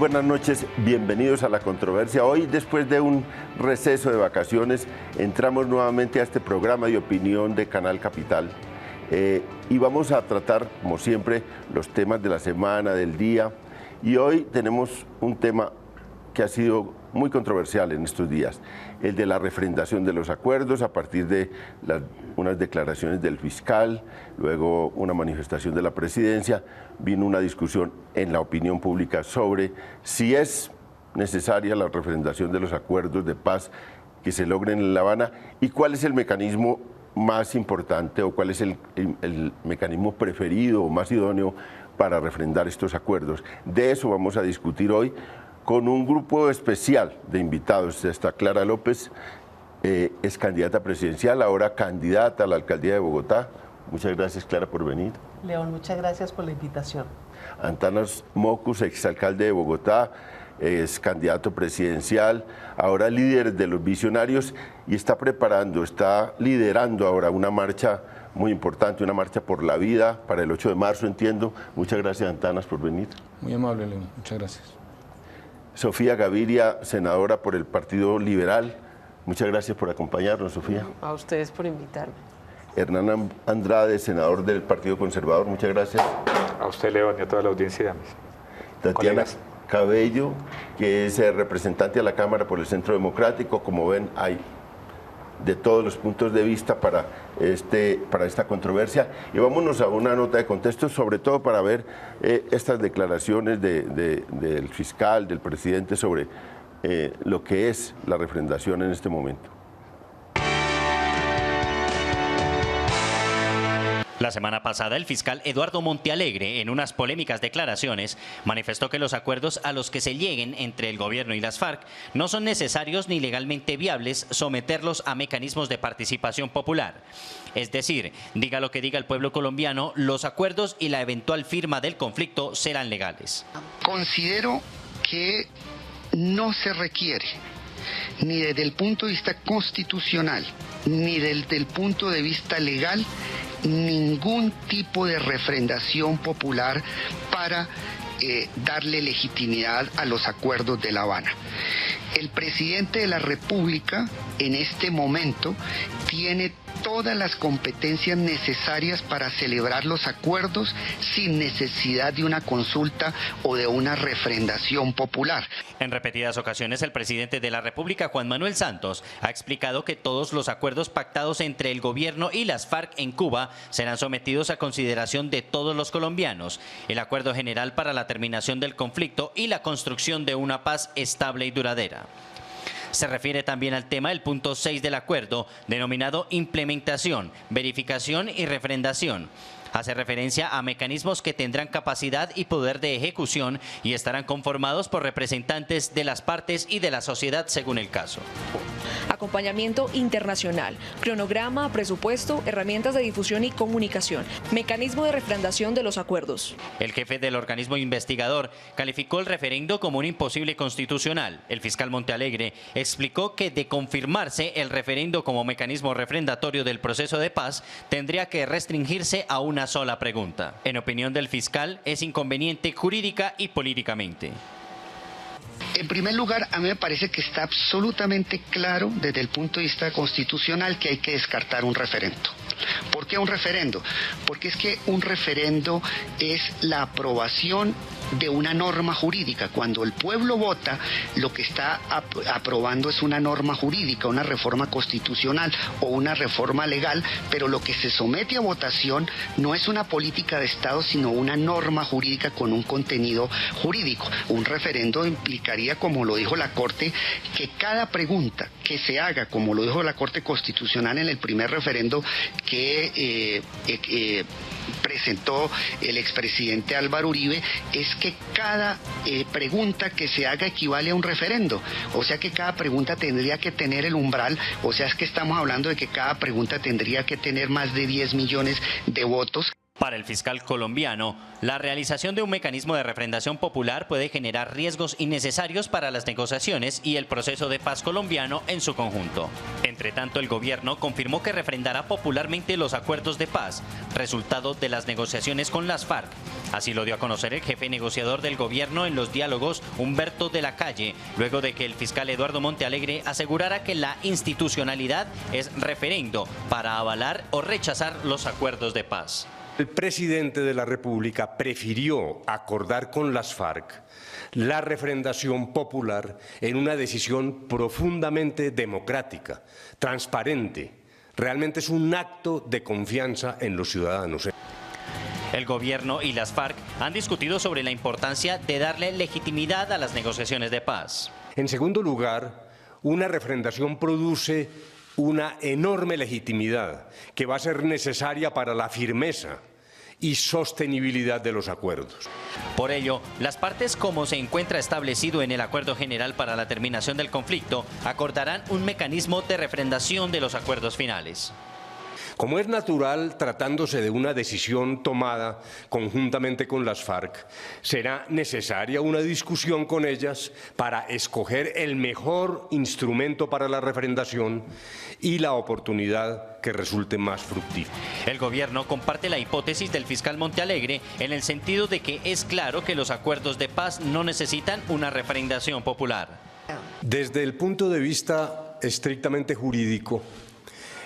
buenas noches, bienvenidos a La Controversia. Hoy, después de un receso de vacaciones, entramos nuevamente a este programa de opinión de Canal Capital y vamos a tratar, como siempre, los temas de la semana, del día. Y hoy tenemos un tema que ha sido muy controversial en estos días, el de la refrendación de los acuerdos a partir de unas declaraciones del fiscal, luego una manifestación de la presidencia, vino una discusión en la opinión pública sobre si es necesaria la refrendación de los acuerdos de paz que se logren en La Habana y cuál es el mecanismo más importante o cuál es el mecanismo preferido o más idóneo para refrendar estos acuerdos. De eso vamos a discutir hoy con un grupo especial de invitados. Está Clara López, es candidata presidencial, ahora candidata a la alcaldía de Bogotá. Muchas gracias, Clara, por venir. León, muchas gracias por la invitación. Antanas Mocus, exalcalde de Bogotá, es candidato presidencial, ahora líder de los visionarios y está liderando ahora una marcha muy importante, una marcha por la vida para el 8 de marzo, entiendo. Muchas gracias, Antanas, por venir. Muy amable, León. Muchas gracias. Sofía Gaviria, senadora por el Partido Liberal. Muchas gracias por acompañarnos, Sofía. A ustedes por invitarme. Hernán Andrade, senador del Partido Conservador. Muchas gracias. A usted, León, y a toda la audiencia. Tatiana Cabello, que es representante a la Cámara por el Centro Democrático. Como ven, hay de todos los puntos de vista para esta controversia. Y vámonos a una nota de contexto, sobre todo para ver estas declaraciones del fiscal, del presidente, sobre lo que es la refrendación en este momento. La semana pasada, el fiscal Eduardo Montealegre, en unas polémicas declaraciones, manifestó que los acuerdos a los que se lleguen entre el gobierno y las FARC no son necesarios ni legalmente viables someterlos a mecanismos de participación popular. Es decir, diga lo que diga el pueblo colombiano, los acuerdos y la eventual firma del conflicto serán legales. Considero que no se requiere, ni desde el punto de vista constitucional, ni desde el punto de vista legal, ningún tipo de refrendación popular para darle legitimidad a los acuerdos de La Habana. El presidente de la República en este momento tiene todas las competencias necesarias para celebrar los acuerdos sin necesidad de una consulta o de una refrendación popular. En repetidas ocasiones, el presidente de la República, Juan Manuel Santos, ha explicado que todos los acuerdos pactados entre el gobierno y las FARC en Cuba serán sometidos a consideración de todos los colombianos. El acuerdo general para la terminación del conflicto y la construcción de una paz estable y duradera. Se refiere también al tema del punto 6 del acuerdo, denominado implementación, verificación y refrendación. Hace referencia a mecanismos que tendrán capacidad y poder de ejecución y estarán conformados por representantes de las partes y de la sociedad según el caso. Acompañamiento internacional, cronograma, presupuesto, herramientas de difusión y comunicación, mecanismo de refrendación de los acuerdos. El jefe del organismo investigador calificó el referendo como un imposible constitucional. El fiscal Montealegre explicó que de confirmarse el referendo como mecanismo refrendatorio del proceso de paz, tendría que restringirse a una sola pregunta. En opinión del fiscal, es inconveniente jurídica y políticamente. En primer lugar, a mí me parece que está absolutamente claro desde el punto de vista constitucional que hay que descartar un referendo. ¿Por qué un referendo? Porque es que un referendo es la aprobación de una norma jurídica. Cuando el pueblo vota, lo que está aprobando es una norma jurídica, una reforma constitucional o una reforma legal, pero lo que se somete a votación no es una política de Estado, sino una norma jurídica con un contenido jurídico. Un referendo implicaría, como lo dijo la Corte, que cada pregunta que se haga, como lo dijo la Corte Constitucional en el primer referendo que presentó el expresidente Álvaro Uribe, es que cada pregunta que se haga equivale a un referendo. O sea que cada pregunta tendría que tener el umbral, o sea es que estamos hablando de que cada pregunta tendría que tener más de 10 millones de votos. Para el fiscal colombiano, la realización de un mecanismo de refrendación popular puede generar riesgos innecesarios para las negociaciones y el proceso de paz colombiano en su conjunto. Entre tanto, el gobierno confirmó que refrendará popularmente los acuerdos de paz, resultado de las negociaciones con las FARC. Así lo dio a conocer el jefe negociador del gobierno en los diálogos, Humberto de la Calle, luego de que el fiscal Eduardo Montealegre asegurara que la institucionalidad es referendo para avalar o rechazar los acuerdos de paz. El presidente de la República prefirió acordar con las FARC la refrendación popular en una decisión profundamente democrática, transparente. Realmente es un acto de confianza en los ciudadanos. El gobierno y las FARC han discutido sobre la importancia de darle legitimidad a las negociaciones de paz. En segundo lugar, una refrendación produce una enorme legitimidad que va a ser necesaria para la firmeza y sostenibilidad de los acuerdos. Por ello, las partes, como se encuentra establecido en el Acuerdo General para la Terminación del Conflicto, acordarán un mecanismo de refrendación de los acuerdos finales. Como es natural, tratándose de una decisión tomada conjuntamente con las FARC, será necesaria una discusión con ellas para escoger el mejor instrumento para la refrendación y la oportunidad que resulte más fructífera. El gobierno comparte la hipótesis del fiscal Montealegre en el sentido de que es claro que los acuerdos de paz no necesitan una refrendación popular. Desde el punto de vista estrictamente jurídico,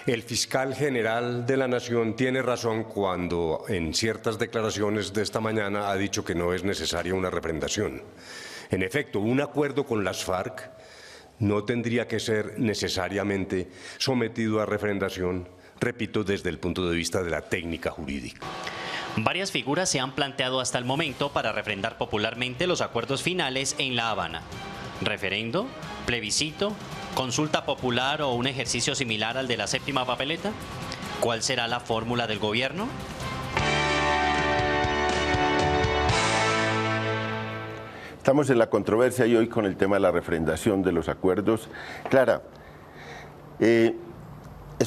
el fiscal general de la Nación tiene razón cuando en ciertas declaraciones de esta mañana ha dicho que no es necesaria una refrendación. En efecto, un acuerdo con las FARC no tendría que ser necesariamente sometido a refrendación, repito, desde el punto de vista de la técnica jurídica. Varias figuras se han planteado hasta el momento para refrendar popularmente los acuerdos finales en La Habana. ¿Referendo? ¿Plebiscito? ¿Consulta popular o un ejercicio similar al de la séptima papeleta? ¿Cuál será la fórmula del gobierno? Estamos en la controversia y hoy con el tema de la refrendación de los acuerdos. Clara, ¿es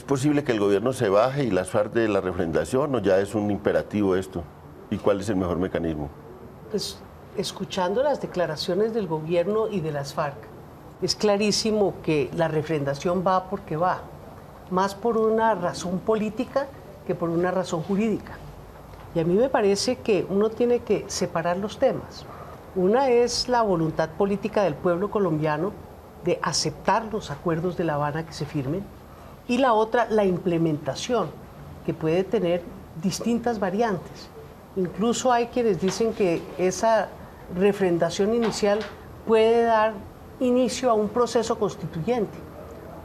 posible que el gobierno se baje y las FARC de la refrendación o ya es un imperativo esto? ¿Y cuál es el mejor mecanismo? Pues escuchando las declaraciones del gobierno y de las FARC, es clarísimo que la refrendación va porque va, más por una razón política que por una razón jurídica. Y a mí me parece que uno tiene que separar los temas. Una es la voluntad política del pueblo colombiano de aceptar los acuerdos de La Habana que se firmen, y la otra, la implementación, que puede tener distintas variantes. Incluso hay quienes dicen que esa refrendación inicial puede dar inicio a un proceso constituyente.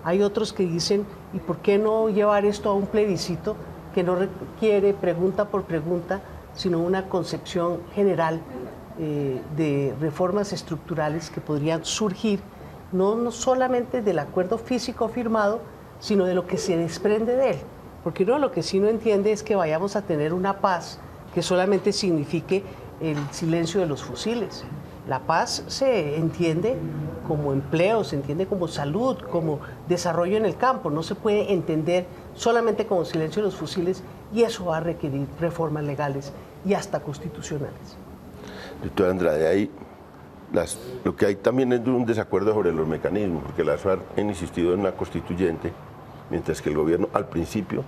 Hay otros que dicen, ¿y por qué no llevar esto a un plebiscito que no requiere pregunta por pregunta, sino una concepción general de reformas estructurales que podrían surgir no solamente del acuerdo físico firmado, sino de lo que se desprende de él? Porque uno lo que sí no entiende es que vayamos a tener una paz que solamente signifique el silencio de los fusiles. La paz se entiende como empleo, se entiende como salud, como desarrollo en el campo. No se puede entender solamente como silencio de los fusiles, y eso va a requerir reformas legales y hasta constitucionales. Doctor Andrade, ahí lo que hay también es un desacuerdo sobre los mecanismos, porque las FARC han insistido en una constituyente, mientras que el gobierno al principio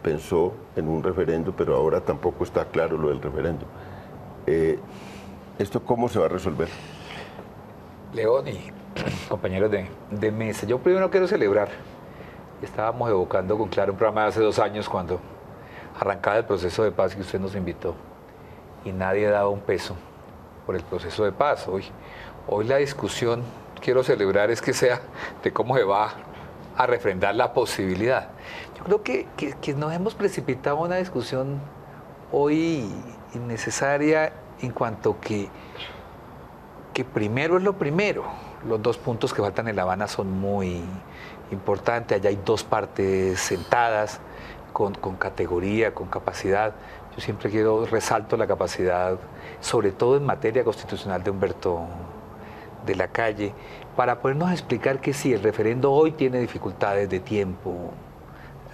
pensó en un referendo, pero ahora tampoco está claro lo del referendo. ¿Esto cómo se va a resolver? León y compañeros de mesa, yo primero quiero celebrar. Estábamos evocando con Clara un programa de hace 2 años cuando arrancaba el proceso de paz que usted nos invitó, y nadie daba un peso por el proceso de paz. Hoy la discusión, quiero celebrar, es que sea de cómo se va a refrendar la posibilidad. Yo creo que nos hemos precipitado en una discusión hoy innecesaria en cuanto que primero es lo primero. Los 2 puntos que faltan en La Habana son muy importantes. Allá hay 2 partes sentadas con categoría, con capacidad. Yo siempre resalto la capacidad, sobre todo en materia constitucional, de Humberto de la Calle, para podernos explicar que si el referendo hoy tiene dificultades de tiempo,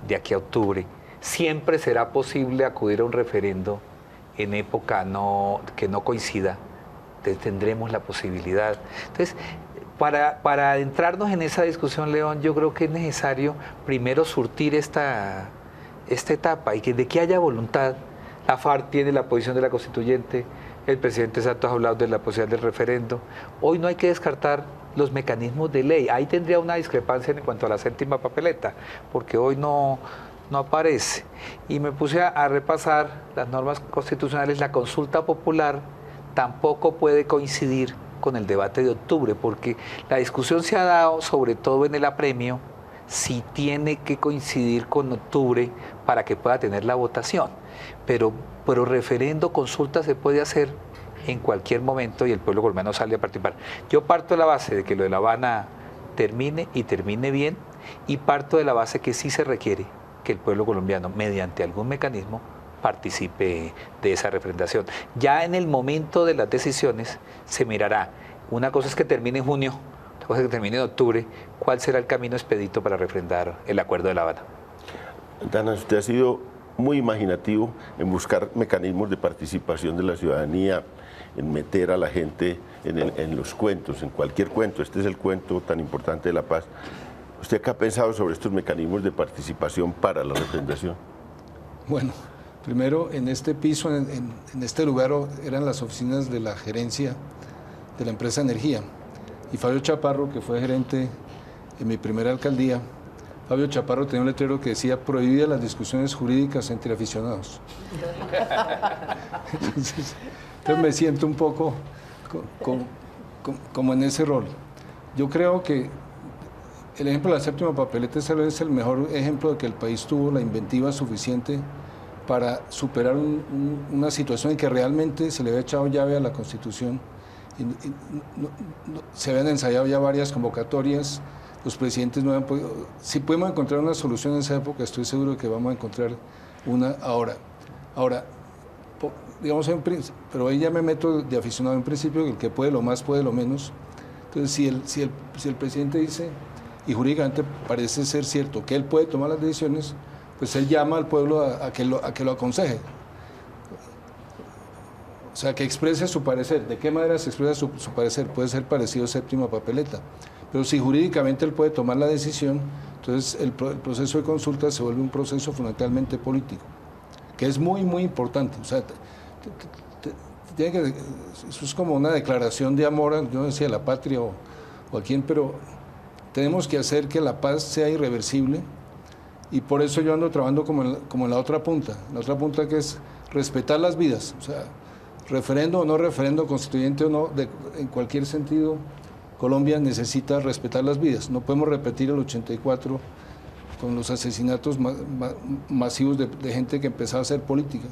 de aquí a octubre, siempre será posible acudir a un referendo en época que no coincida. Entonces tendremos la posibilidad. Entonces, para adentrarnos en esa discusión, León, yo creo que es necesario primero surtir esta etapa y que de que haya voluntad. La FARC tiene la posición de la constituyente, el presidente Santos ha hablado de la posibilidad del referendo. Hoy no hay que descartar los mecanismos de ley. Ahí tendría una discrepancia en cuanto a la séptima papeleta, porque hoy no aparece. Y me puse a repasar las normas constitucionales. La consulta popular tampoco puede coincidir con el debate de octubre, porque la discusión se ha dado sobre todo en el apremio si tiene que coincidir con octubre para que pueda tener la votación. Pero referendo, consulta se puede hacer en cualquier momento y el pueblo colombiano sale a participar. Yo parto de la base de que lo de La Habana termine y termine bien, y parto de la base que sí se requiere que el pueblo colombiano, mediante algún mecanismo, participe de esa refrendación. Ya en el momento de las decisiones se mirará, una cosa es que termine en junio, otra cosa es que termine en octubre, cuál será el camino expedito para refrendar el Acuerdo de La Habana. Dana, usted ha sido muy imaginativo en buscar mecanismos de participación de la ciudadanía, en meter a la gente en los cuentos, en cualquier cuento. Este es el cuento tan importante de la paz. ¿Usted qué ha pensado sobre estos mecanismos de participación para la refrendación? Bueno, primero en este piso, en este lugar eran las oficinas de la gerencia de la empresa Energía. Y Fabio Chaparro, que fue gerente en mi primera alcaldía, Fabio Chaparro tenía un letrero que decía: prohibidas las discusiones jurídicas entre aficionados. Entonces me siento un poco como en ese rol. Yo creo que el ejemplo de la séptima papeleta es el mejor ejemplo de que el país tuvo la inventiva suficiente para superar una situación en que realmente se le había echado llave a la Constitución. Se habían ensayado ya varias convocatorias, los presidentes no habían podido. Si podemos encontrar una solución en esa época, estoy seguro de que vamos a encontrar una ahora. Ahora, digamos, pero ahí ya me meto de aficionado en principio, que el que puede lo más puede lo menos. Entonces, si el presidente dice, y jurídicamente parece ser cierto, que él puede tomar las decisiones, pues él llama al pueblo a que lo aconseje. O sea, que exprese su parecer. ¿De qué manera se expresa su parecer? Puede ser parecido a séptima papeleta. Pero si jurídicamente él puede tomar la decisión, entonces el proceso de consulta se vuelve un proceso fundamentalmente político, que es muy, muy importante. O sea, eso es como una declaración de amor, yo no decía a la patria o a quién, pero tenemos que hacer que la paz sea irreversible, y por eso yo ando trabajando como en la otra punta que es respetar las vidas. O sea, referendo o no referendo, constituyente o no, en cualquier sentido, Colombia necesita respetar las vidas. No podemos repetir el 84 con los asesinatos masivos de gente que empezaba a hacer política.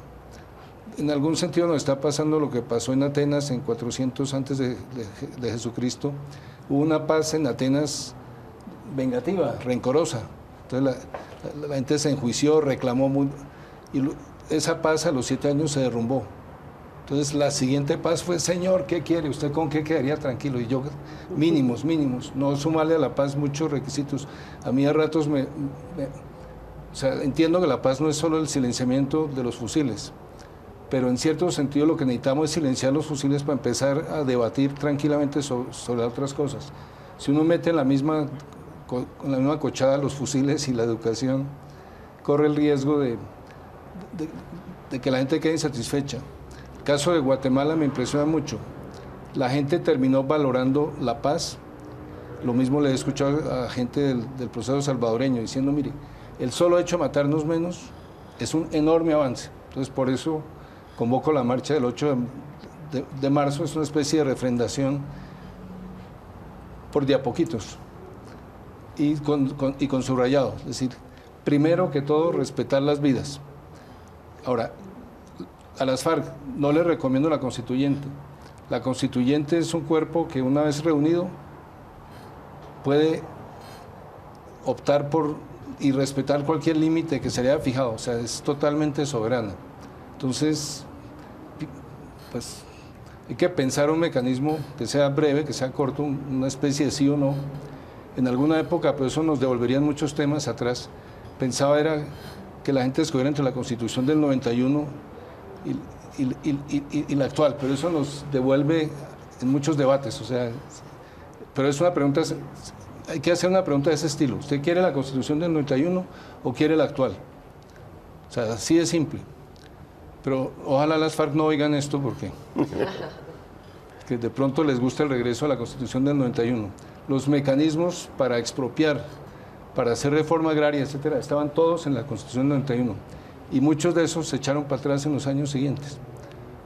En algún sentido nos está pasando lo que pasó en Atenas en 400 antes de Jesucristo. Hubo una paz en Atenas vengativa, rencorosa. Entonces la gente se enjuició, reclamó y esa paz a los 7 años se derrumbó. Entonces la siguiente paz fue: señor, ¿qué quiere? ¿Usted con qué quedaría tranquilo? Y yo, mínimos, no sumarle a la paz muchos requisitos. A mí a ratos o sea, entiendo que la paz no es solo el silenciamiento de los fusiles, pero en cierto sentido lo que necesitamos es silenciar los fusiles para empezar a debatir tranquilamente sobre otras cosas. Si uno mete con la misma cochada los fusiles y la educación, corre el riesgo de que la gente quede insatisfecha. El caso de Guatemala me impresiona mucho. La gente terminó valorando la paz. Lo mismo le he escuchado a gente del proceso salvadoreño diciendo: mire, el solo hecho de matarnos menos es un enorme avance. Entonces, por eso convoco la marcha del 8 de marzo. Es una especie de refrendación por de a poquitos y con subrayado. Es decir, primero que todo, respetar las vidas. Ahora, a las FARC no les recomiendo la constituyente. La constituyente es un cuerpo que, una vez reunido, puede optar por y respetar cualquier límite que se le haya fijado. O sea, es totalmente soberana. Entonces, pues hay que pensar un mecanismo que sea breve, que sea corto, una especie de sí o no. En alguna época, pero eso nos devolverían muchos temas atrás. Pensaba era que la gente escogiera entre la Constitución del 91 y la actual, pero eso nos devuelve en muchos debates, o sea, pero es una pregunta, hay que hacer una pregunta de ese estilo. ¿Usted quiere la Constitución del 91 o quiere la actual? O sea, así de simple. Pero ojalá las FARC no oigan esto porque que de pronto les gusta el regreso a la Constitución del 91. Los mecanismos para expropiar, para hacer reforma agraria, etcétera, estaban todos en la Constitución del 91 y muchos de esos se echaron para atrás en los años siguientes.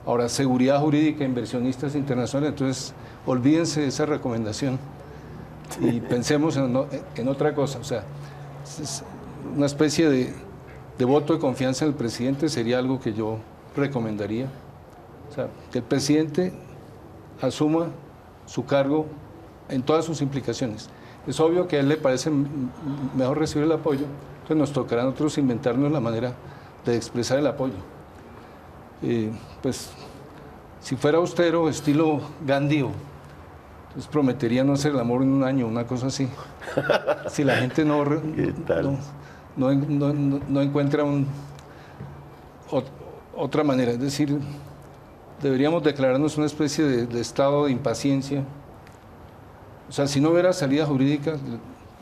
Ahora, seguridad jurídica, inversionistas internacionales, entonces olvídense de esa recomendación y pensemos en otra cosa. O sea, es una especie de voto de confianza en el presidente sería algo que yo recomendaría. O sea, que el presidente asuma su cargo en todas sus implicaciones. Es obvio que a él le parece mejor recibir el apoyo, entonces nos tocará a nosotros inventarnos la manera de expresar el apoyo. Pues, si fuera austero, estilo Gandhi, pues prometería no hacer el amor en un año, una cosa así. Si la gente no encuentra otra manera, es decir, deberíamos declararnos una especie de estado de impaciencia. O sea, si no hubiera salida jurídica,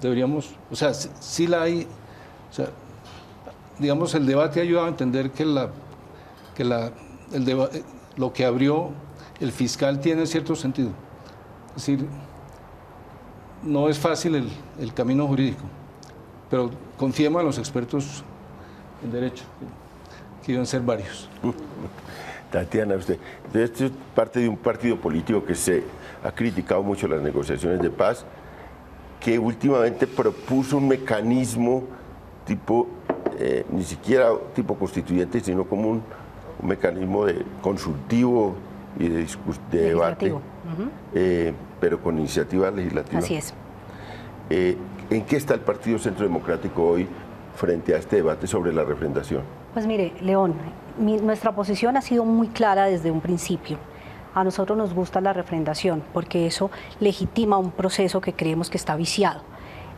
deberíamos, o sea, sí la hay, o sea, digamos, el debate ha ayudado a entender que lo que abrió el fiscal tiene cierto sentido. Es decir, no es fácil el camino jurídico, pero confiemos en los expertos en derecho, que deben ser varios. Tatiana, usted es parte de un partido político que se ha criticado mucho las negociaciones de paz, que últimamente propuso un mecanismo tipo, ni siquiera tipo constituyente, sino como un mecanismo de consultivo y de debate, pero con iniciativa legislativa. Así es. ¿En qué está el Partido Centro Democrático hoy frente a este debate sobre la refrendación? Pues mire, León, nuestra posición ha sido muy clara desde un principio. A nosotros nos gusta la refrendación porque eso legitima un proceso que creemos que está viciado.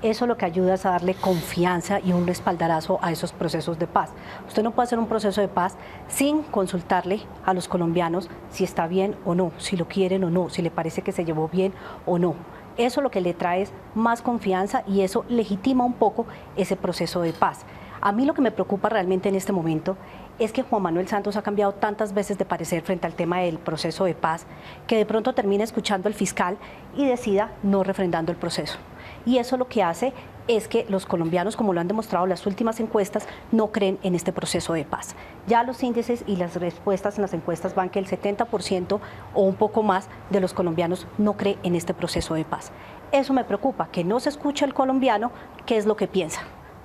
Eso lo que ayuda es a darle confianza y un respaldarazo a esos procesos de paz. Usted no puede hacer un proceso de paz sin consultarle a los colombianos si está bien o no, si lo quieren o no, si le parece que se llevó bien o no. Eso lo que le trae es más confianza y eso legitima un poco ese proceso de paz. A mí lo que me preocupa realmente en este momento es que Juan Manuel Santos ha cambiado tantas veces de parecer frente al tema del proceso de paz que de pronto termina escuchando al fiscal y decida no refrendando el proceso. Y eso lo que hace es que los colombianos, como lo han demostrado las últimas encuestas, no creen en este proceso de paz. Ya los índices y las respuestas en las encuestas van que el 70% o un poco más de los colombianos no cree en este proceso de paz. Eso me preocupa, que no se escuche al colombiano qué es lo que piensa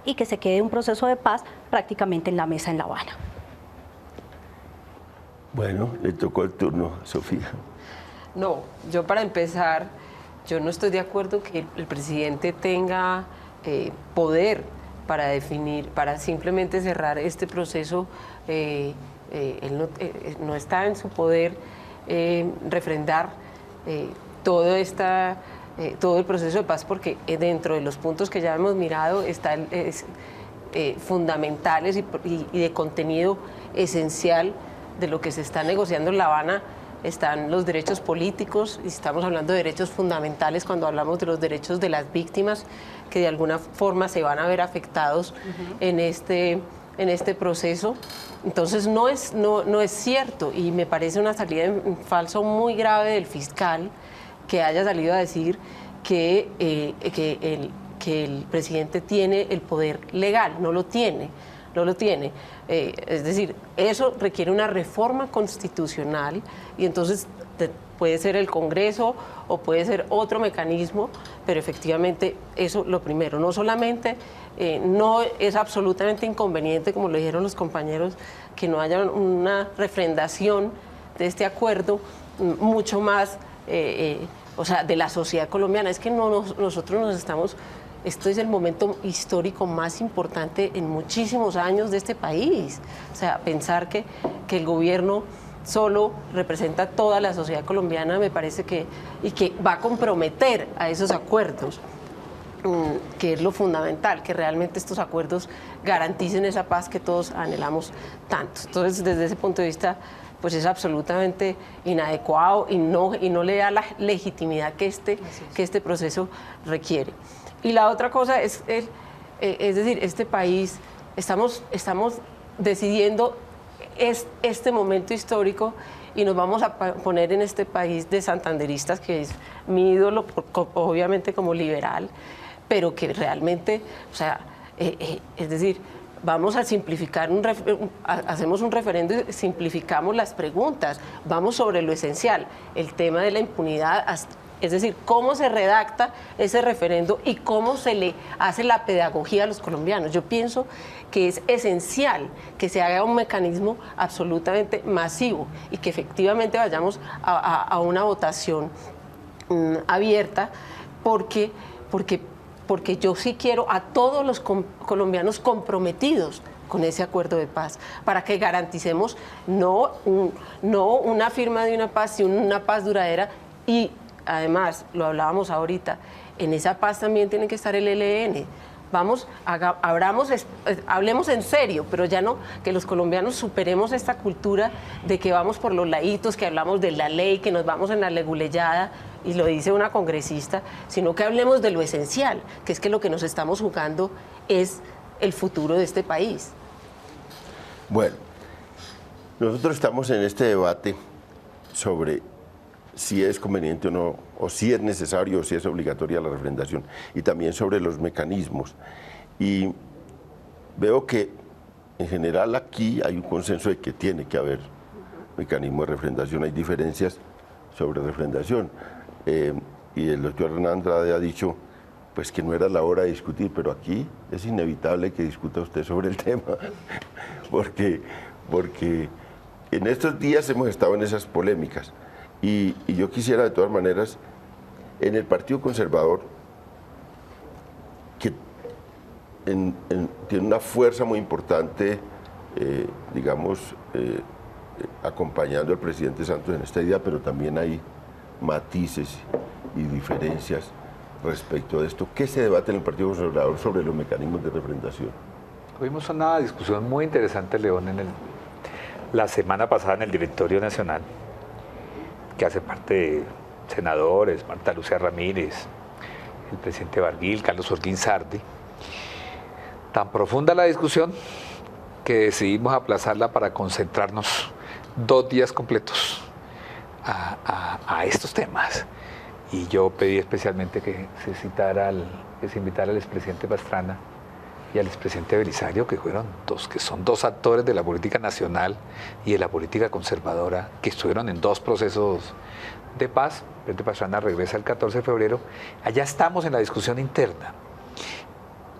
y que se quede un proceso de paz prácticamente en la mesa en La Habana. Bueno, le tocó el turno a Sofía. No, yo para empezar, yo no estoy de acuerdo que el presidente tenga poder para definir, para simplemente cerrar este proceso. Él no está en su poder refrendar todo el proceso de paz, porque dentro de los puntos que ya hemos mirado están fundamentales y de contenido esencial de lo que se está negociando en La Habana. Están los derechos políticos, y estamos hablando de derechos fundamentales cuando hablamos de los derechos de las víctimas, que de alguna forma se van a ver afectados en este proceso. Entonces no es cierto, y me parece una salida en falso muy grave del fiscal que haya salido a decir que el presidente tiene el poder legal. No lo tiene. Es decir, eso requiere una reforma constitucional y entonces puede ser el Congreso o puede ser otro mecanismo, pero efectivamente eso lo primero. No solamente no es absolutamente inconveniente, como lo dijeron los compañeros, que no haya una refrendación de este acuerdo, mucho más, o sea, de la sociedad colombiana. Es que nosotros nos estamos... Esto es el momento histórico más importante en muchísimos años de este país. O sea, pensar que el gobierno solo representa toda la sociedad colombiana me parece que va a comprometer a esos acuerdos. que es lo fundamental, que realmente estos acuerdos garanticen esa paz que todos anhelamos tanto. Entonces, desde ese punto de vista, pues es absolutamente inadecuado y no le da la legitimidad que este proceso requiere. Y la otra cosa es decir, este país, estamos decidiendo este momento histórico y nos vamos a poner en este país de santanderistas, que es mi ídolo, obviamente como liberal, pero que realmente, o sea, es decir, vamos a simplificar, hacemos un referendo y simplificamos las preguntas, vamos sobre lo esencial, el tema de la impunidad, es decir, cómo se redacta ese referendo y cómo se le hace la pedagogía a los colombianos. Yo pienso que es esencial que se haga un mecanismo absolutamente masivo y que efectivamente vayamos a una votación abierta, porque yo sí quiero a todos los colombianos comprometidos con ese acuerdo de paz, para que garanticemos no una firma de una paz, sino una paz duradera. Y además, lo hablábamos ahorita, en esa paz también tiene que estar el ELN. Hablemos en serio, pero ya no, que los colombianos superemos esta cultura de que vamos por los laditos, que hablamos de la ley, que nos vamos en la leguleyada, y lo dice una congresista, sino que hablemos de lo esencial, que es que lo que nos estamos jugando es el futuro de este país. Bueno, nosotros estamos en este debate sobre si es conveniente o no, o si es necesario o si es obligatoria la refrendación, y también sobre los mecanismos. Y veo que en general aquí hay un consenso de que tiene que haber mecanismo de refrendación, hay diferencias sobre refrendación. Y el doctor Hernán Andrade ha dicho pues que no era la hora de discutir, pero aquí es inevitable que discuta usted sobre el tema, porque en estos días hemos estado en esas polémicas. Y yo quisiera, de todas maneras, en el Partido Conservador, que tiene una fuerza muy importante, acompañando al presidente Santos en esta idea, pero también hay matices y diferencias respecto de esto. ¿Qué se debate en el Partido Conservador sobre los mecanismos de refrendación? Tuvimos una discusión muy interesante, León, la semana pasada en el Directorio Nacional, que hace parte de senadores, Marta Lucía Ramírez, el presidente Barguil, Carlos Holguín Sardi. Tan profunda la discusión que decidimos aplazarla para concentrarnos 2 días completos a estos temas. Y yo pedí especialmente que se invitara al expresidente Pastrana y al expresidente Belisario, que son 2 actores de la política nacional y de la política conservadora, que estuvieron en 2 procesos de paz. El presidente Pastrana regresa el 14 de febrero. Allá estamos en la discusión interna.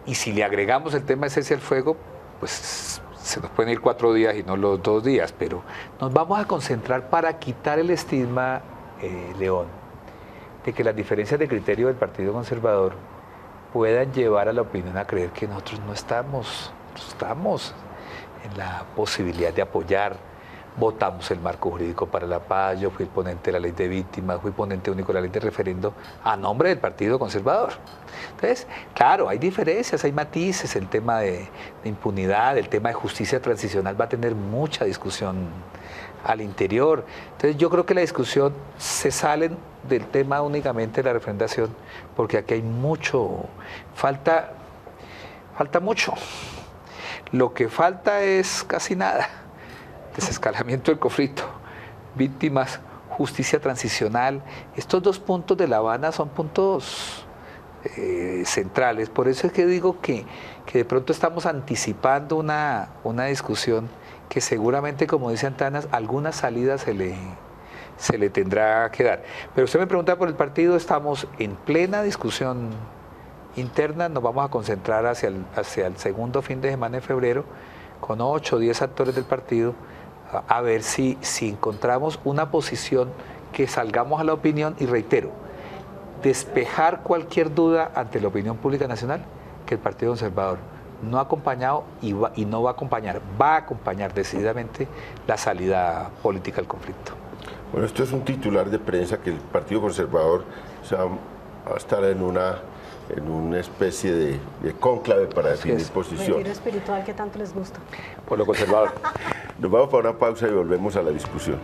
Y si le agregamos el tema de cese al fuego, pues se nos pueden ir 4 días y no los 2 días, pero nos vamos a concentrar para quitar el estigma, León, de que las diferencias de criterio del Partido Conservador puedan llevar a la opinión a creer que nosotros no estamos en la posibilidad de apoyar. Votamos el marco jurídico para la paz, yo fui el ponente de la ley de víctimas, fui ponente único de la ley de referendo a nombre del Partido Conservador. Entonces, claro, hay diferencias, hay matices, el tema de impunidad, el tema de justicia transicional va a tener mucha discusión al interior. Entonces yo creo que la discusión se sale del tema únicamente de la refrendación, porque aquí hay falta mucho. Lo que falta es casi nada. Desescalamiento del conflicto, víctimas, justicia transicional. Estos 2 puntos de La Habana son puntos centrales. Por eso es que digo que de pronto estamos anticipando una discusión que seguramente, como dice Antanas, alguna salida se le tendrá que dar. Pero usted me pregunta por el partido, estamos en plena discusión interna, nos vamos a concentrar hacia el segundo fin de semana de febrero, con 8 o 10 actores del partido, a ver si encontramos una posición que salgamos a la opinión, y reitero, despejar cualquier duda ante la opinión pública nacional, que el Partido Conservador no ha acompañado y no va a acompañar decididamente la salida política al conflicto. Bueno, esto es un titular de prensa que el Partido Conservador va a estar en una en una especie de cónclave para definir posiciones. Retiro espiritual que tanto les gusta. Por lo conservador. Nos vamos para una pausa y volvemos a la discusión.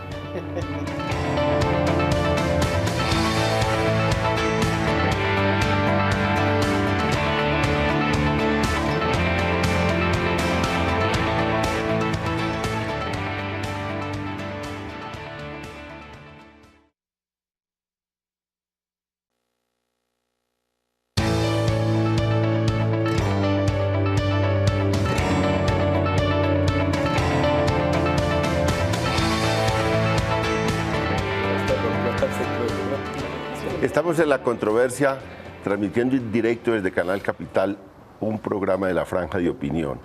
Estamos en La Controversia, transmitiendo en directo desde Canal Capital un programa de la Franja de Opinión.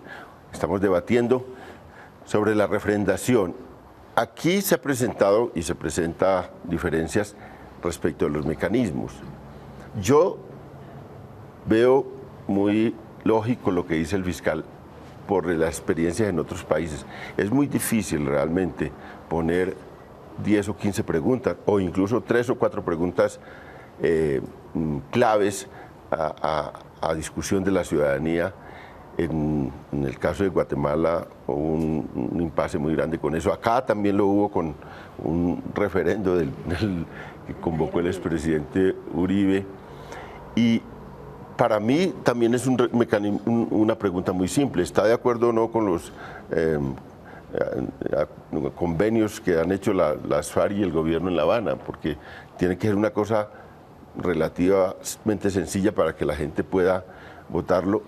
Estamos debatiendo sobre la refrendación. Aquí se ha presentado y se presenta diferencias respecto a los mecanismos. Yo veo muy lógico lo que dice el fiscal por las experiencias en otros países. Es muy difícil realmente poner 10 o 15 preguntas o incluso 3 o 4 preguntas claves a discusión de la ciudadanía. En el caso de Guatemala hubo un impasse muy grande con eso. Acá también lo hubo con un referendo que convocó el expresidente Uribe. Y para mí también es una pregunta muy simple. ¿Está de acuerdo o no con los convenios que han hecho las FARC y el gobierno en La Habana? Porque tiene que ser una cosa relativamente sencilla para que la gente pueda votarlo.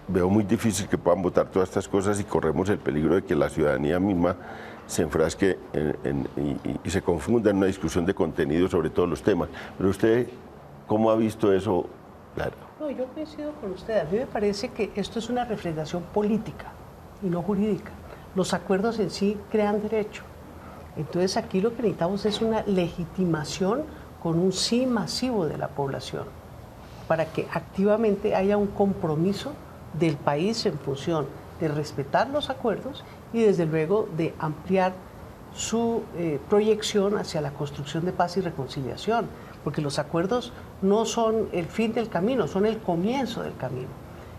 Veo muy difícil que puedan votar todas estas cosas y corremos el peligro de que la ciudadanía misma se enfrasque y se confunda en una discusión de contenido sobre todos los temas. Pero usted, ¿cómo ha visto eso? Claro. No, yo coincido con usted. A mí me parece que esto es una refrendación política y no jurídica. Los acuerdos en sí crean derecho. Entonces aquí lo que necesitamos es una legitimación con un sí masivo de la población, para que activamente haya un compromiso del país en función de respetar los acuerdos y desde luego de ampliar su proyección hacia la construcción de paz y reconciliación, porque los acuerdos no son el fin del camino, son el comienzo del camino.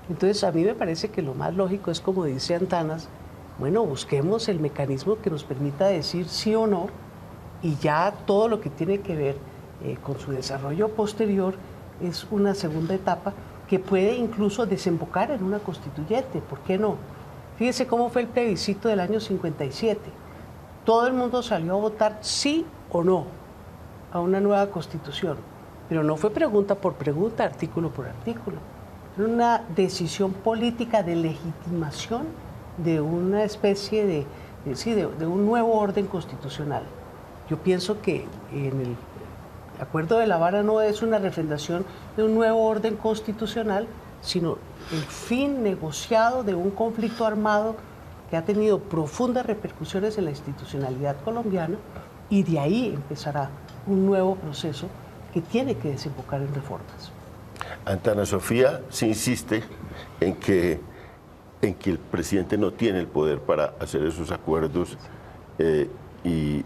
Entonces a mí me parece que lo más lógico es, como dice Antanas, bueno, busquemos el mecanismo que nos permita decir sí o no, y ya todo lo que tiene que ver con su desarrollo posterior es una segunda etapa que puede incluso desembocar en una constituyente. ¿Por qué no? Fíjese cómo fue el plebiscito del año 57. Todo el mundo salió a votar sí o no a una nueva constitución, pero no fue pregunta por pregunta, artículo por artículo. Era una decisión política de legitimación de una especie de un nuevo orden constitucional. Yo pienso que en el Acuerdo de La Habana no es una refrendación de un nuevo orden constitucional, sino el fin negociado de un conflicto armado que ha tenido profundas repercusiones en la institucionalidad colombiana, y de ahí empezará un nuevo proceso que tiene que desembocar en reformas. Ana Sofía se insiste en que el presidente no tiene el poder para hacer esos acuerdos y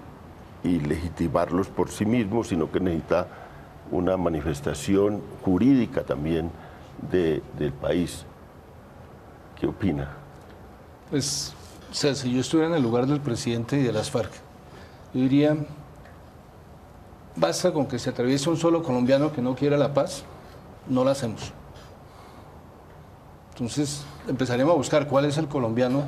legitimarlos por sí mismo, sino que necesita una manifestación jurídica también del país. ¿Qué opina? Pues, o sea, si yo estuviera en el lugar del presidente y de las FARC, yo diría, basta con que se atraviese un solo colombiano que no quiera la paz, no la hacemos. Entonces empezaríamos a buscar cuál es el colombiano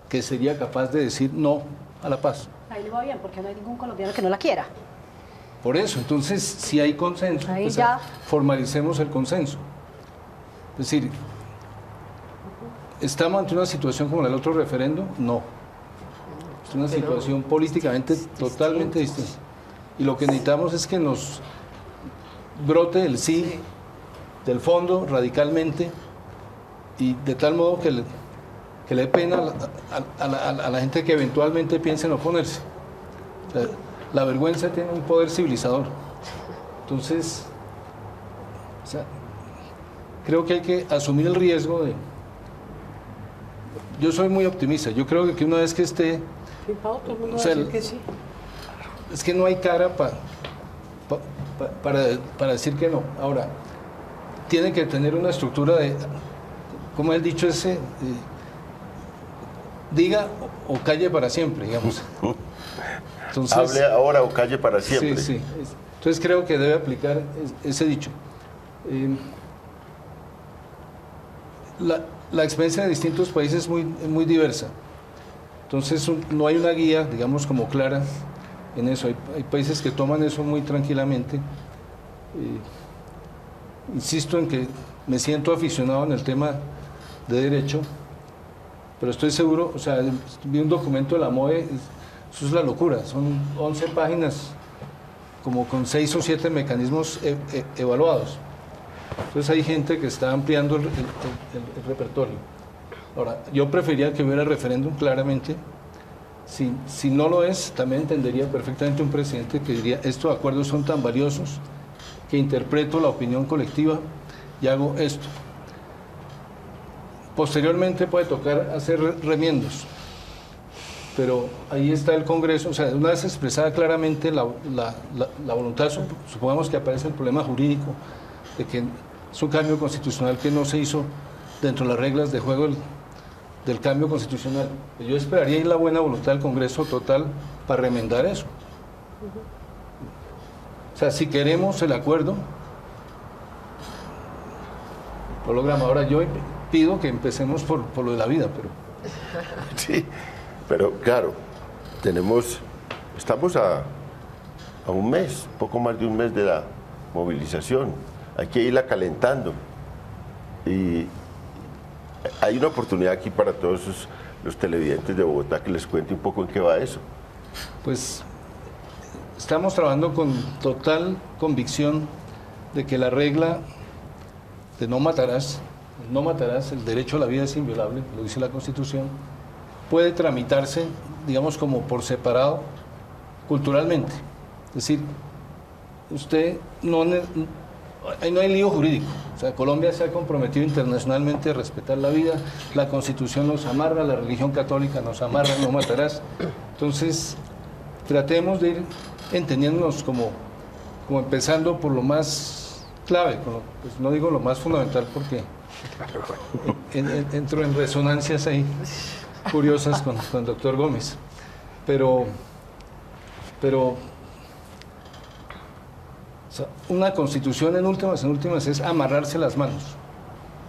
que sería capaz de decir no a la paz. Ahí le va bien, porque no hay ningún colombiano que no la quiera. Por eso, entonces, si hay consenso, ahí pues ya formalicemos el consenso. Es decir, ¿estamos ante una situación como la del otro referendo? No. Es una situación políticamente totalmente distinta. Y lo que necesitamos es que nos brote el sí del fondo radicalmente, y de tal modo que le dé pena a la gente que eventualmente piense en oponerse. O sea, la vergüenza tiene un poder civilizador. Entonces, o sea, creo que hay que asumir el riesgo de... Yo soy muy optimista. Yo creo que una vez que esté... Todo el mundo va a decir que sí. Es que no hay cara para decir que no. Ahora, tiene que tener una estructura de, como el dicho ese, diga o calle para siempre, digamos. Entonces, hable ahora o calle para siempre. Sí, sí. Entonces creo que debe aplicar ese dicho. La experiencia de distintos países es muy diversa. Entonces no hay una guía, digamos, como clara en eso. Hay países que toman eso muy tranquilamente. Insisto en que me siento aficionado en el tema de derecho, pero estoy seguro, o sea, vi un documento de la MOE, eso es la locura, son 11 páginas como con 6 o 7 mecanismos evaluados. Entonces hay gente que está ampliando el repertorio. Ahora, yo preferiría que hubiera referéndum claramente. Si no lo es, también entendería perfectamente un presidente que diría, estos acuerdos son tan valiosos que interpreto la opinión colectiva y hago esto. Posteriormente puede tocar hacer remiendos, pero ahí está el Congreso, o sea, una vez expresada claramente la voluntad, supongamos que aparece el problema jurídico, de que es un cambio constitucional que no se hizo dentro de las reglas de juego del cambio constitucional. Yo esperaría ir la buena voluntad del Congreso total para remendar eso. O sea, si queremos el acuerdo, lo logramos. Ahora yo pido que empecemos por lo de la vida, pero... Sí, pero claro, estamos a un mes, poco más de un mes de la movilización. Hay que irla calentando. Y hay una oportunidad aquí para todos los televidentes de Bogotá que les cuente un poco en qué va eso. Pues estamos trabajando con total convicción de que la regla de no matarás, el derecho a la vida es inviolable, lo dice la Constitución, puede tramitarse, digamos, como por separado, culturalmente. Es decir, usted ahí no hay lío jurídico. O sea, Colombia se ha comprometido internacionalmente a respetar la vida, la Constitución nos amarra, la religión católica nos amarra, no matarás. Entonces, tratemos de ir entendiéndonos como empezando por lo más clave, pues no digo lo más fundamental porque entro en resonancias ahí curiosas con el doctor Gómez, pero o sea, una constitución en últimas es amarrarse las manos.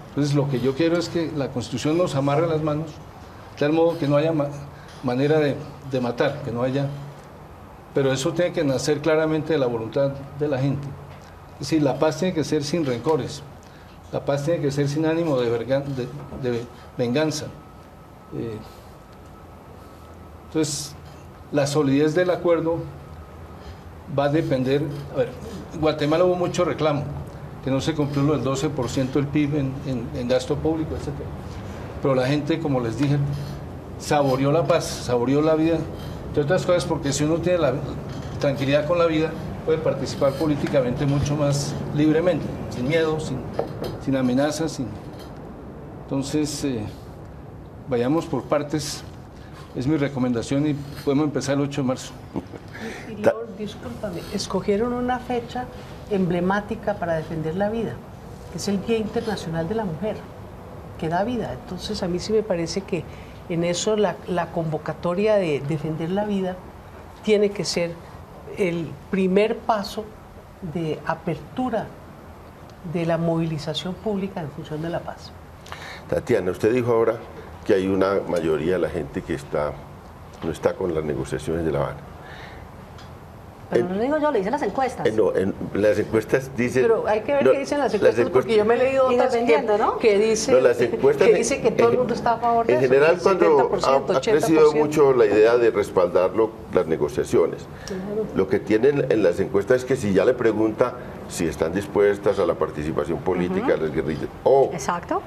Entonces lo que yo quiero es que la Constitución nos amarre las manos, de tal modo que no haya manera de matar, que no haya... Pero eso tiene que nacer claramente de la voluntad de la gente. Es decir, la paz tiene que ser sin rencores, la paz tiene que ser sin ánimo de venganza. Entonces, la solidez del acuerdo va a depender... A ver, en Guatemala hubo mucho reclamo, que no se cumplió lo del 12% del PIB en gasto público, etc. Pero la gente, como les dije, saboreó la paz, saboreó la vida, entre otras cosas porque si uno tiene la tranquilidad con la vida, puede participar políticamente mucho más libremente, sin miedo, sin amenazas. Entonces, vayamos por partes, es mi recomendación y podemos empezar el 8 de marzo. Y Lord, discúlpame, escogieron una fecha emblemática para defender la vida, que es el Día Internacional de la Mujer, que da vida. Entonces, a mí sí me parece que en eso la convocatoria de defender la vida tiene que ser el primer paso de apertura de la movilización pública en función de la paz. Tatiana, usted dijo ahora que hay una mayoría de la gente que no está con las negociaciones de La Habana. Pero no lo digo yo, le dicen las encuestas. No, en las encuestas dicen... Pero hay que ver qué dicen las encuestas, porque yo me he leído otras que dice que todo el mundo está a favor de eso. En general, cuando ha crecido mucho la idea de respaldar las negociaciones, lo que tienen en las encuestas es que si ya le pregunta si están dispuestas a la participación política de las guerrillas, o exacto,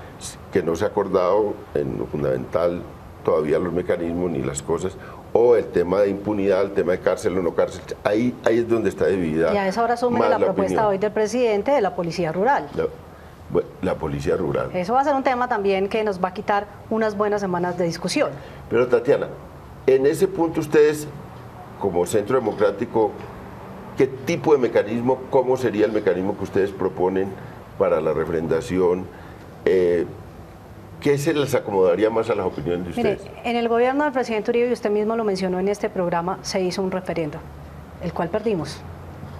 que no se ha acordado en lo fundamental todavía los mecanismos ni las cosas, o el tema de impunidad, el tema de cárcel o no cárcel, ahí es donde está dividida. Y a eso ahora sumen la propuesta hoy del presidente de la Policía Rural. La Policía Rural. Eso va a ser un tema también que nos va a quitar unas buenas semanas de discusión. Pero Tatiana, en ese punto ustedes, como Centro Democrático, ¿qué tipo de mecanismo, cómo sería el mecanismo que ustedes proponen para la refrendación. ¿Qué se les acomodaría más a las opiniones de ustedes? Mire, en el gobierno del presidente Uribe, y usted mismo lo mencionó en este programa, se hizo un referendo, el cual perdimos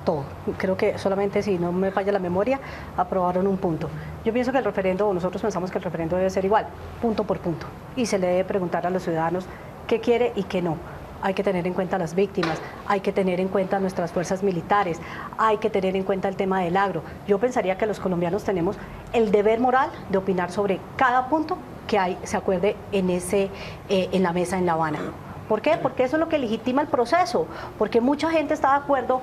todo. Creo que solamente, si no me falla la memoria, aprobaron un punto. Yo pienso que el referendo, o nosotros pensamos que el referendo debe ser igual, punto por punto, y se le debe preguntar a los ciudadanos qué quiere y qué no. Hay que tener en cuenta las víctimas, hay que tener en cuenta nuestras fuerzas militares, hay que tener en cuenta el tema del agro. Yo pensaría que los colombianos tenemos el deber moral de opinar sobre cada punto que se acuerde en la mesa en La Habana. ¿Por qué? Porque eso es lo que legitima el proceso, porque mucha gente está de acuerdo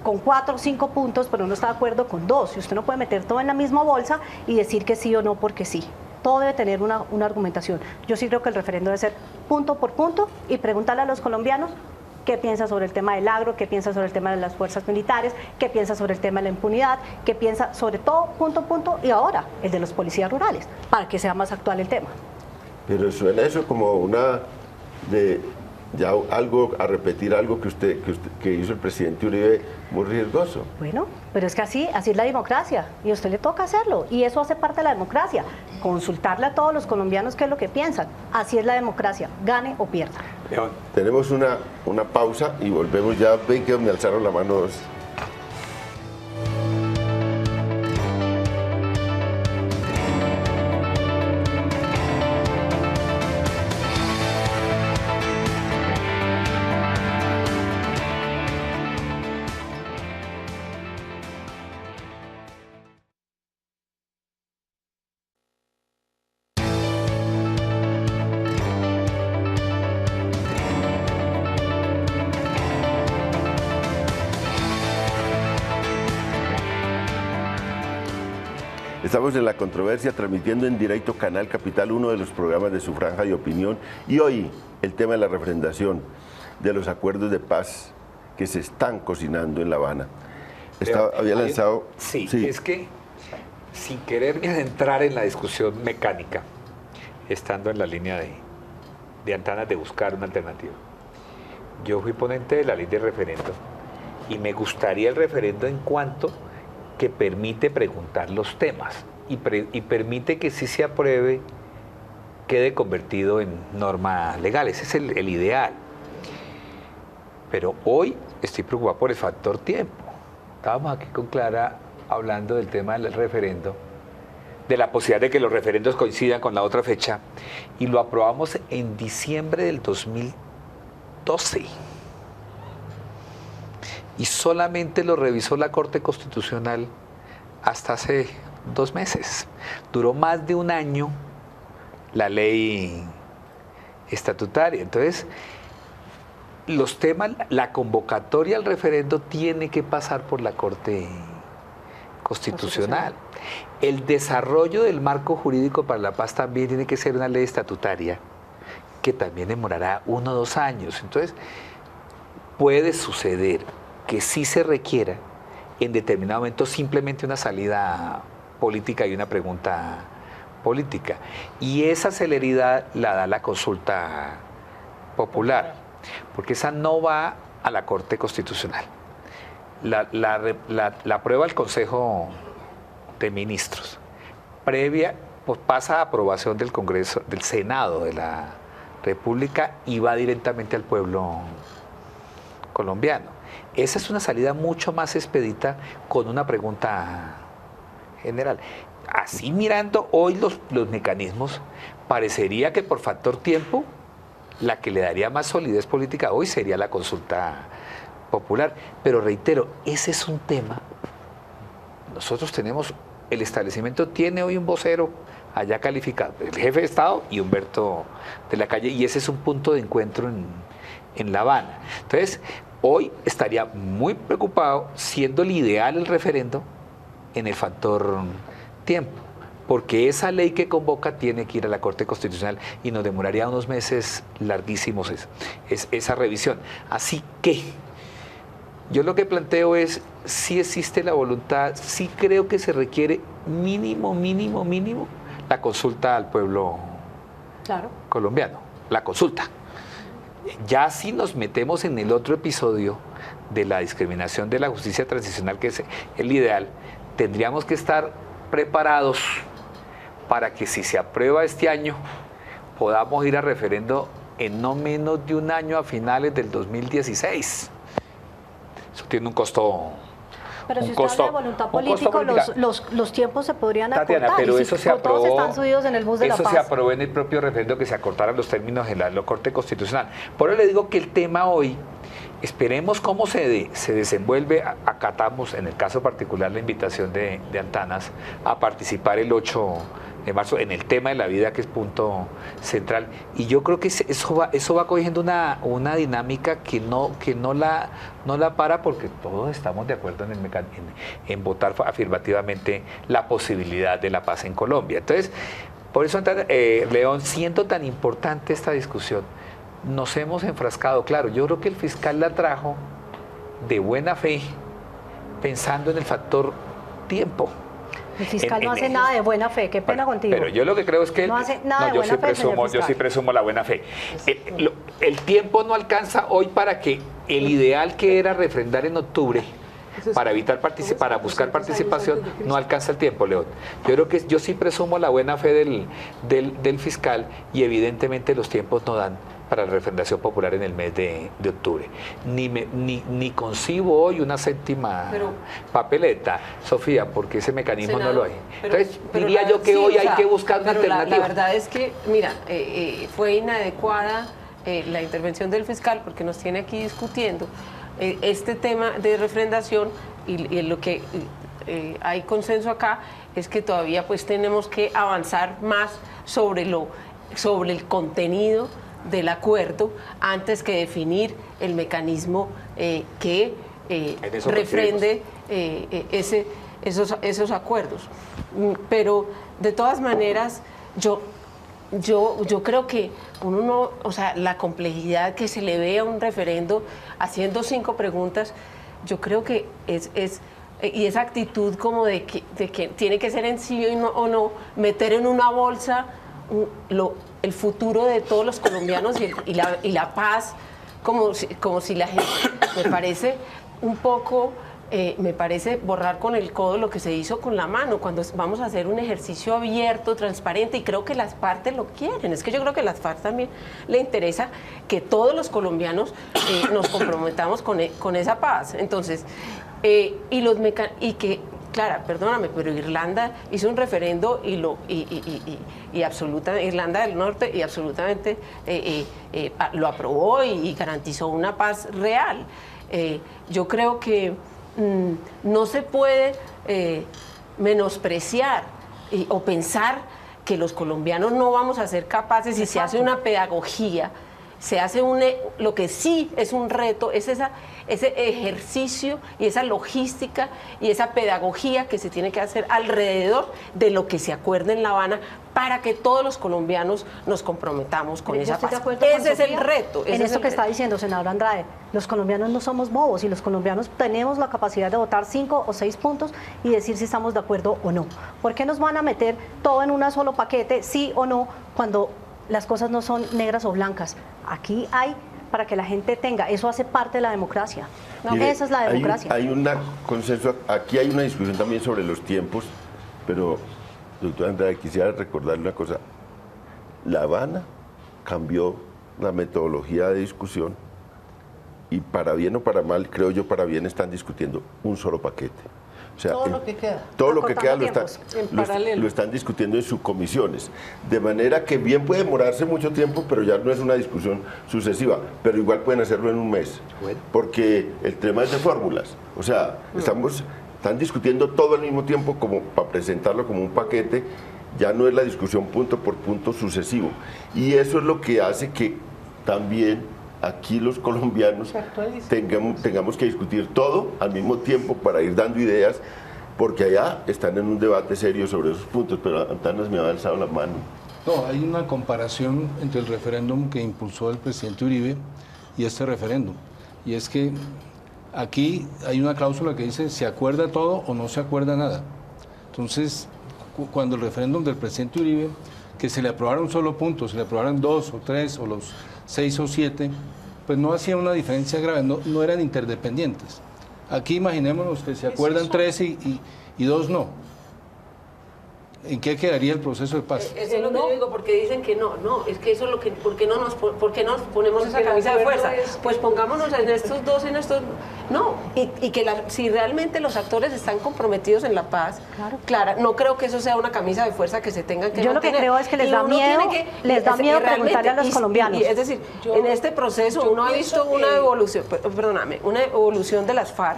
con 4 o 5 puntos, pero no está de acuerdo con 2, y usted no puede meter todo en la misma bolsa y decir que sí o no porque sí. Todo debe tener una argumentación. Yo sí creo que el referendo debe ser punto por punto y preguntarle a los colombianos qué piensa sobre el tema del agro, qué piensa sobre el tema de las fuerzas militares, qué piensa sobre el tema de la impunidad, qué piensa sobre todo punto a punto, y ahora el de los policías rurales, para que sea más actual el tema. Pero suena eso como ya algo a repetir algo que hizo el presidente Uribe, muy riesgoso. Bueno, pero es que así es la democracia, y a usted le toca hacerlo, y eso hace parte de la democracia, consultarle a todos los colombianos qué es lo que piensan. Así es la democracia, gane o pierda. León. Tenemos una pausa y volvemos ya. Ven que me alzaron la mano. Estamos en La Controversia, transmitiendo en directo Canal Capital, uno de los programas de su franja de opinión. Y hoy el tema de la refrendación de los acuerdos de paz que se están cocinando en La Habana. Había lanzado... Sí, es que sin querer entrar en la discusión mecánica, estando en la línea de Antanas de buscar una alternativa, yo fui ponente de la ley de referendo y me gustaría el referendo en cuanto que permite preguntar los temas y permite que si se apruebe quede convertido en norma legal. Ese es el ideal. Pero hoy estoy preocupado por el factor tiempo. Estábamos aquí con Clara hablando del tema del referendo, de la posibilidad de que los referendos coincidan con la otra fecha, y lo aprobamos en diciembre del 2012. Y solamente lo revisó la Corte Constitucional hasta hace 2 meses. Duró más de un año la ley estatutaria. Entonces, los temas, la convocatoria al referendo tiene que pasar por la Corte Constitucional. El desarrollo del marco jurídico para la paz también tiene que ser una ley estatutaria, que también demorará 1 o 2 años. Entonces, puede suceder que sí se requiera en determinado momento simplemente una salida política y una pregunta política. Y esa celeridad la da la consulta popular, porque esa no va a la Corte Constitucional. La aprueba el Consejo de Ministros. Previa, pues pasa a aprobación del Congreso, del Senado de la República, y va directamente al pueblo colombiano. Esa es una salida mucho más expedita con una pregunta general. Así mirando hoy los mecanismos, parecería que por factor tiempo, la que le daría más solidez política hoy sería la consulta popular. Pero reitero, ese es un tema. Nosotros tenemos, el establecimiento tiene hoy un vocero allá calificado, el jefe de Estado y Humberto de la Calle, y ese es un punto de encuentro en La Habana. Entonces, hoy estaría muy preocupado, siendo el ideal el referendo, en el factor tiempo, porque esa ley que convoca tiene que ir a la Corte Constitucional y nos demoraría unos meses larguísimos esa revisión. Así que yo lo que planteo es, si existe la voluntad, sí creo que se requiere mínimo la consulta al pueblo colombiano, la consulta. Ya si nos metemos en el otro episodio de la discriminación de la justicia transicional, que es el ideal, tendríamos que estar preparados para que si se aprueba este año, podamos ir a referendo en no menos de un año a finales del 2016. Eso tiene un costo. Pero si usted habla de voluntad política, los tiempos se podrían acortar. Tatiana, pero y eso si se aprobó, todos están subidos en el bus de la paz. Eso se aprobó en el propio referendo, que se acortaran los términos en la Corte Constitucional. Por eso le digo que el tema hoy, esperemos cómo se desenvuelve. Acatamos, en el caso particular, la invitación de Antanas a participar el 8 de marzo en el tema de la vida, que es punto central. Y yo creo que eso va cogiendo una dinámica que no la para, porque todos estamos de acuerdo en votar afirmativamente la posibilidad de la paz en Colombia. Entonces, por eso, León, siento tan importante esta discusión. Nos hemos enfrascado, claro, yo creo que el fiscal la trajo de buena fe, pensando en el factor tiempo. El fiscal no hace nada de buena fe, qué pena contigo. Pero yo lo que creo es que no hace nada de buena fe, yo sí presumo la buena fe. El tiempo no alcanza hoy para que el ideal que era refrendar en octubre, para evitar para buscar participación, no alcanza el tiempo, León. Yo creo que yo sí presumo la buena fe del fiscal, y evidentemente los tiempos no dan para la refrendación popular en el mes de octubre. Ni concibo hoy una séptima papeleta, Sofía, porque ese mecanismo no lo hay. Entonces, diría yo que hoy hay que buscar una alternativa. La verdad es que, mira, fue inadecuada la intervención del fiscal, porque nos tiene aquí discutiendo este tema de refrendación, y lo que hay consenso acá es que todavía pues tenemos que avanzar más sobre el contenido del acuerdo antes que definir el mecanismo que refrende esos acuerdos. Pero de todas maneras, yo creo que o sea, la complejidad que se le ve a un referendo haciendo 5 preguntas, yo creo que y esa actitud como de que tiene que ser en sí o no, meter en una bolsa el futuro de todos los colombianos y la paz, como si la gente, me parece un poco, me parece borrar con el codo lo que se hizo con la mano, cuando vamos a hacer un ejercicio abierto, transparente, y creo que las partes lo quieren. Es que yo creo que a las FARC también le interesa que todos los colombianos nos comprometamos con esa paz. Entonces, Clara, perdóname, pero Irlanda hizo un referendo y absolutamente, Irlanda del Norte, y absolutamente lo aprobó y garantizó una paz real. Yo creo que no se puede menospreciar o pensar que los colombianos no vamos a ser capaces, si se hace una pedagogía, se hace lo que sí es un reto, es ese ejercicio y esa logística y esa pedagogía que se tiene que hacer alrededor de lo que se acuerde en La Habana, para que todos los colombianos nos comprometamos con esa paz. Ese es el reto. En esto que está diciendo, senadora Andrade, los colombianos no somos bobos, y los colombianos tenemos la capacidad de votar 5 o 6 puntos y decir si estamos de acuerdo o no. ¿Por qué nos van a meter todo en un solo paquete, sí o no, cuando las cosas no son negras o blancas? Aquí hay para que la gente tenga, eso hace parte de la democracia. Mire, esa es la democracia. Hay un consenso, aquí hay una discusión también sobre los tiempos, pero, doctora Andrade, quisiera recordarle una cosa. La Habana cambió la metodología de discusión, y para bien o para mal, creo yo, para bien, están discutiendo un solo paquete. O sea, todo lo que queda. Todo lo que queda lo están discutiendo en subcomisiones. De manera que bien puede demorarse mucho tiempo, pero ya no es una discusión sucesiva. Pero igual pueden hacerlo en un mes. Porque el tema es de fórmulas. O sea, están discutiendo todo al mismo tiempo, como para presentarlo como un paquete. Ya no es la discusión punto por punto sucesivo. Y eso es lo que hace que también aquí los colombianos tengamos que discutir todo al mismo tiempo para ir dando ideas, porque allá están en un debate serio sobre esos puntos. Pero Antanas me ha alzado la mano. No, hay una comparación entre el referéndum que impulsó el presidente Uribe y este referéndum. Y es que aquí hay una cláusula que dice se acuerda todo o no se acuerda nada. Entonces, cuando el referéndum del presidente Uribe, que se le aprobaron un solo punto, se le aprobaron 2 o 3 o los 6 o 7, pues no hacía una diferencia grave, no eran interdependientes. Aquí imaginémonos que se acuerdan 13 y 2 no. ¿En qué quedaría el proceso de paz? Eso es lo que yo digo, porque dicen que no, es que eso es lo que, ¿por qué no nos ponemos esa camisa de fuerza? Pues pongámonos en estos dos, no, y que si realmente los actores están comprometidos en la paz, claro, no creo que eso sea una camisa de fuerza que se tengan que yo mantener. Lo que creo es que les da miedo preguntarle a los colombianos. Es decir, en este proceso uno ha visto una evolución de las FARC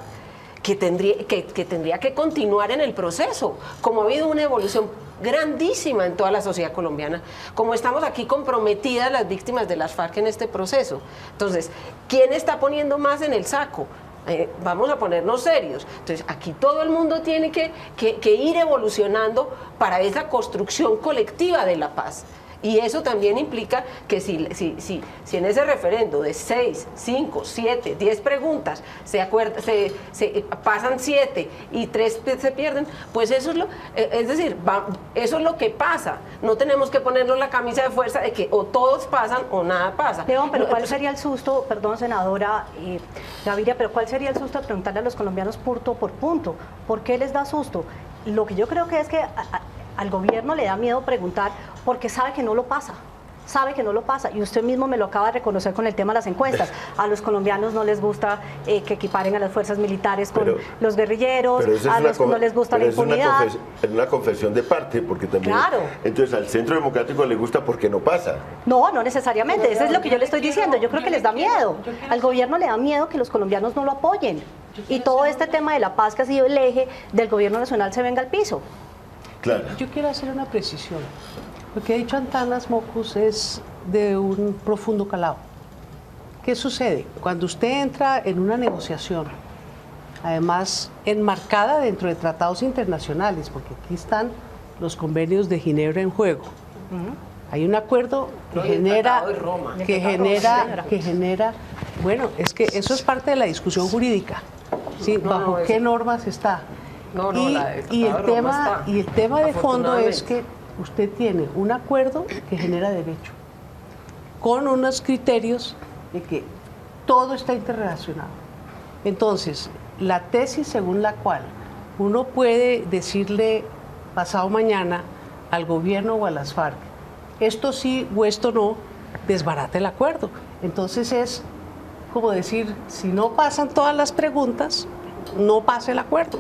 que tendría que continuar en el proceso, como ha habido una evolución grandísima en toda la sociedad colombiana, como estamos aquí comprometidas las víctimas de las FARC en este proceso. Entonces, ¿quién está poniendo más en el saco? Vamos a ponernos serios. Entonces, aquí todo el mundo tiene que ir evolucionando para esa construcción colectiva de la paz. Y eso también implica que si en ese referendo de 6, 5, 7, 10 preguntas se pasan 7 y 3 se pierden, pues eso es lo que pasa. No tenemos que ponernos la camisa de fuerza de que o todos pasan o nada pasa. León, pero ¿cuál sería el susto, perdón, senadora Gaviria, pero cuál sería el susto de preguntarle a los colombianos punto por punto? ¿Por qué les da susto? Lo que yo creo que es que al gobierno le da miedo preguntar porque sabe que no lo pasa. Y usted mismo me lo acaba de reconocer con el tema de las encuestas. A los colombianos no les gusta que equiparen a las fuerzas militares con los guerrilleros, a los no les gusta la impunidad. Es una confesión de parte, porque también... Claro. Entonces al Centro Democrático le gusta porque no pasa. No necesariamente, eso es lo que yo le estoy diciendo. Yo creo que les da miedo. Al gobierno le da miedo que los colombianos no lo apoyen. Y todo este tema de la paz que ha sido el eje del gobierno nacional se venga al piso. Claro. Yo quiero hacer una precisión. Lo que ha dicho Antanas Mockus es de un profundo calado. ¿Qué sucede? Cuando usted entra en una negociación, además enmarcada dentro de tratados internacionales, porque aquí están los convenios de Ginebra en juego, hay un acuerdo que genera, bueno, es que eso es parte de la discusión jurídica, ¿sí? ¿Bajo qué normas está? Y el tema de fondo es que usted tiene un acuerdo que genera derecho, con unos criterios de que todo está interrelacionado. Entonces, la tesis según la cual uno puede decirle pasado mañana al gobierno o a las FARC, esto sí o esto no, desbarata el acuerdo. Entonces es como decir, si no pasan todas las preguntas, no pasa el acuerdo.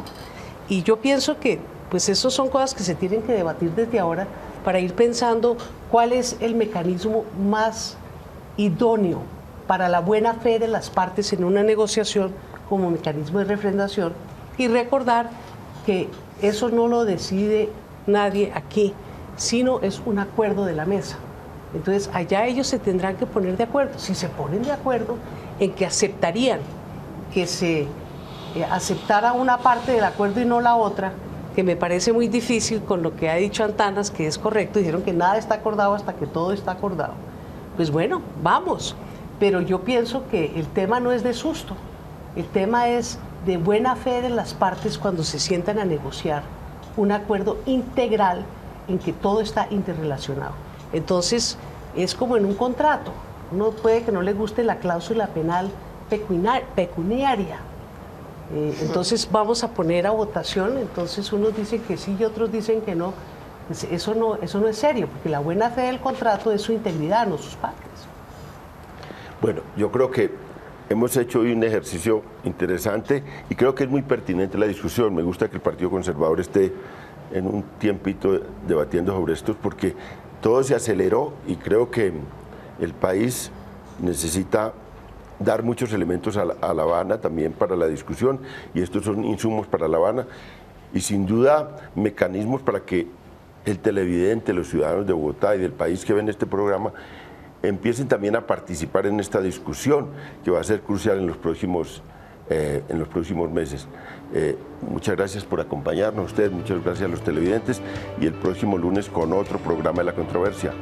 Y yo pienso que pues eso son cosas que se tienen que debatir desde ahora para ir pensando cuál es el mecanismo más idóneo para la buena fe de las partes en una negociación como mecanismo de refrendación, y recordar que eso no lo decide nadie aquí, sino es un acuerdo de la mesa. Entonces allá ellos se tendrán que poner de acuerdo. Si se ponen de acuerdo en que aceptarían que se aceptara una parte del acuerdo y no la otra, que me parece muy difícil con lo que ha dicho Antanas, que es correcto, dijeron que nada está acordado hasta que todo está acordado. Pues bueno, vamos, pero yo pienso que el tema no es de susto, el tema es de buena fe de las partes cuando se sientan a negociar un acuerdo integral en que todo está interrelacionado. Entonces, es como en un contrato, uno puede que no le guste la cláusula penal pecuniaria. Entonces vamos a poner a votación, entonces unos dicen que sí y otros dicen que no. Pues eso no es serio, porque la buena fe del contrato es su integridad, no sus partes. Bueno, yo creo que hemos hecho hoy un ejercicio interesante y creo que es muy pertinente la discusión. Me gusta que el Partido Conservador esté en un tiempito debatiendo sobre esto, porque todo se aceleró y creo que el país necesita dar muchos elementos a La Habana también para la discusión, y estos son insumos para La Habana y sin duda mecanismos para que el televidente, los ciudadanos de Bogotá y del país que ven este programa empiecen también a participar en esta discusión que va a ser crucial en los próximos meses. Muchas gracias por acompañarnos, ustedes, muchas gracias a los televidentes, y el próximo lunes con otro programa de La Controversia.